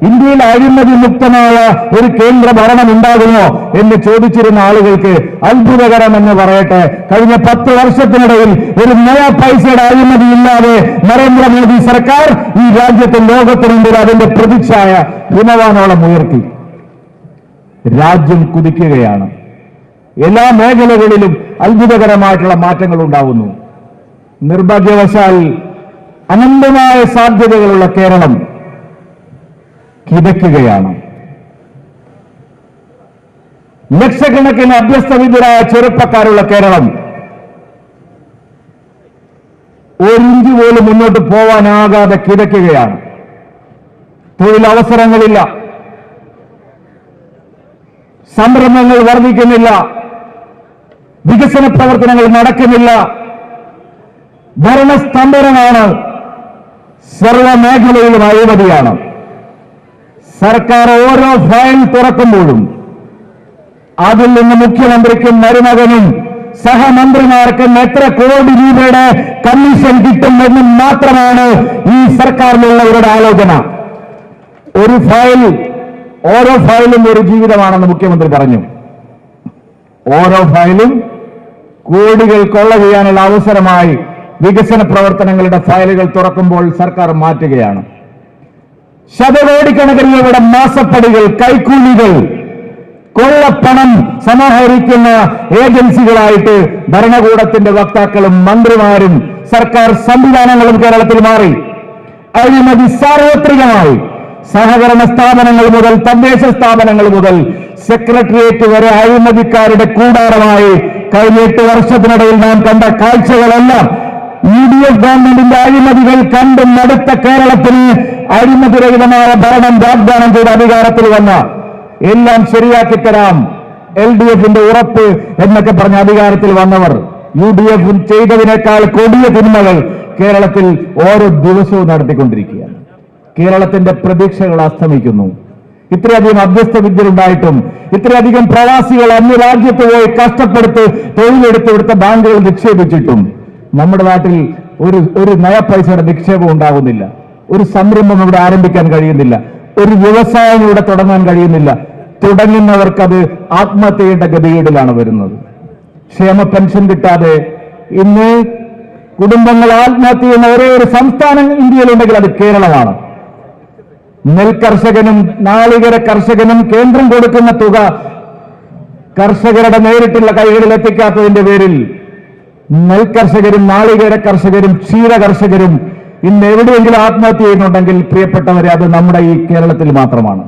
ഇന്ത്യയിൽ അഴിമതി മുക്തമായ ഒരു കേന്ദ്ര ഭരണം ഉണ്ടാകുമോ എന്ന് ചോദിച്ചിരുന്ന ആളുകൾക്ക് അത്ഭുതകരമെന്ന് പറയട്ടെ, കഴിഞ്ഞ 10 വർഷത്തിനിടയിൽ ഒരു നയ പൈസയുടെ അഴിമതി ഇല്ലാതെ നരേന്ദ്രമോദി സർക്കാർ ഈ രാജ്യത്തെ ലോകത്തിന് മുമ്പിൽ അതിന്റെ പ്രതിച്ഛായ ഹിമവാനോളം ഉയർത്തി. രാജ്യം കുതിക്കുകയാണ്. എല്ലാ മേഖലകളിലും അത്ഭുതകരമായിട്ടുള്ള മാറ്റങ്ങൾ ഉണ്ടാവുന്നു. നിർഭാഗ്യവശാൽ അനന്തമായ സാധ്യതകളുള്ള കേരളം കിതയ്ക്കുകയാണ്. ലക്ഷക്കണക്കിന് അഭ്യസ്തവിദ്യരായ ചെറുപ്പക്കാരുള്ള കേരളം ഒരിഞ്ച് പോലും മുന്നോട്ട് പോവാനാകാതെ കിതയ്ക്കുകയാണ്. തൊഴിലവസരങ്ങളില്ല, സംരംഭങ്ങൾ വർദ്ധിക്കുന്നില്ല, വികസന പ്രവർത്തനങ്ങൾ നടക്കുന്നില്ല, ഭരണസ്തംഭനമാണ്, സർവമേഖലയിലും അഴിമതിയാണ്. സർക്കാർ ഓരോ ഫയൽ തുറക്കുമ്പോഴും അതിൽ നിന്ന് മുഖ്യമന്ത്രിക്കും മരുമകനും സഹമന്ത്രിമാർക്കും എത്ര കോടി രൂപയുടെ കമ്മീഷൻ കിട്ടുമെന്ന് മാത്രമാണ് ഈ സർക്കാരിലുള്ളവരുടെ ആലോചന. ഒരു ഫയൽ, ഓരോ ഫയലും ഒരു ജീവിതമാണെന്ന് മുഖ്യമന്ത്രി പറഞ്ഞു. ഓരോ ഫയലും കോടികൾ കൊള്ള ചെയ്യാനുള്ള അവസരമായി വികസന പ്രവർത്തനങ്ങളുടെ ഫയലുകൾ തുറക്കുമ്പോൾ സർക്കാർ മാറ്റുകയാണ്. ശതകോടിക്കണക്കിന് രൂപയുടെ മാസപ്പടികൾ, കൈക്കൂലികൾ, കൊള്ളപ്പണം സമാഹരിക്കുന്ന ഏജൻസികളായിട്ട് ഭരണകൂടത്തിന്റെ വക്താക്കളും മന്ത്രിമാരും സർക്കാർ സംവിധാനങ്ങളും കേരളത്തിൽ മാറി. അഴിമതി സാർവത്രികമായി. സഹകരണ സ്ഥാപനങ്ങൾ മുതൽ തദ്ദേശ സ്ഥാപനങ്ങൾ മുതൽ സെക്രട്ടേറിയറ്റ് വരെ അഴിമതിക്കാരുടെ കൂടാരമായി കഴിഞ്ഞ 8 വർഷത്തിനിടയിൽ നാം കണ്ട കാഴ്ചകളെല്ലാം UDF ഗവൺമെന്റിന്റെ അഴിമതികൾ കണ്ടും മടുത്ത കേരളത്തിന് അഴിമതിരഹിതമായ ഭരണം വാഗ്ദാനം ചെയ്ത് അധികാരത്തിൽ വന്ന, എല്ലാം ശരിയാക്കി തരാം, LDFന്റെ ഉറപ്പ് എന്നൊക്കെ പറഞ്ഞ അധികാരത്തിൽ വന്നവർ UDF ചെയ്തതിനേക്കാൾ കൊടിയ തിന്മകൾ കേരളത്തിൽ ഓരോ ദിവസവും നടത്തിക്കൊണ്ടിരിക്കുകയാണ്. കേരളത്തിന്റെ പ്രതീക്ഷകൾ അസ്തമിക്കുന്നു. ഇത്രയധികം അഭ്യസ്തവിദ്യരുണ്ടായിട്ടും, ഇത്രയധികം പ്രവാസികൾ അന്യരാജ്യത്ത് പോയി കഷ്ടപ്പെടുത്ത് തൊഴിലെടുത്ത് ഇവിടുത്തെ ബാങ്കുകൾ നിക്ഷേപിച്ചിട്ടും നമ്മുടെ നാട്ടിൽ ഒരു നയ പൈസയുടെ നിക്ഷേപം ഉണ്ടാകുന്നില്ല. ഒരു സംരംഭം ഇവിടെ ആരംഭിക്കാൻ കഴിയുന്നില്ല. ഒരു വ്യവസായം ഇവിടെ തുടങ്ങാൻ കഴിയുന്നില്ല. തുടങ്ങുന്നവർക്കത് ആത്മഹത്യയുടെ ഗതികേടിലാണ് വരുന്നത്. ക്ഷേമ പെൻഷൻ കിട്ടാതെ ഇന്ന് കുടുംബങ്ങൾ ആത്മഹത്യ ചെയ്യുന്ന ഒരേ ഒരു സംസ്ഥാനം ഇന്ത്യയിലുണ്ടെങ്കിൽ അത് കേരളമാണ്. നെൽകർഷകനും നാളികേര കർഷകനും കേന്ദ്രം കൊടുക്കുന്ന തുക കർഷകരുടെ നേരിട്ടുള്ള കൈകളിൽ എത്തിക്കാത്തതിന്റെ പേരിൽ നെൽകർഷകരും നാളികേര കർഷകരും ക്ഷീര കർഷകരും ഇന്ന് എവിടെയെങ്കിലും ആത്മഹത്യ ചെയ്യുന്നുണ്ടെങ്കിൽ പ്രിയപ്പെട്ടവരെ, അത് നമ്മുടെ ഈ കേരളത്തിൽ മാത്രമാണ്.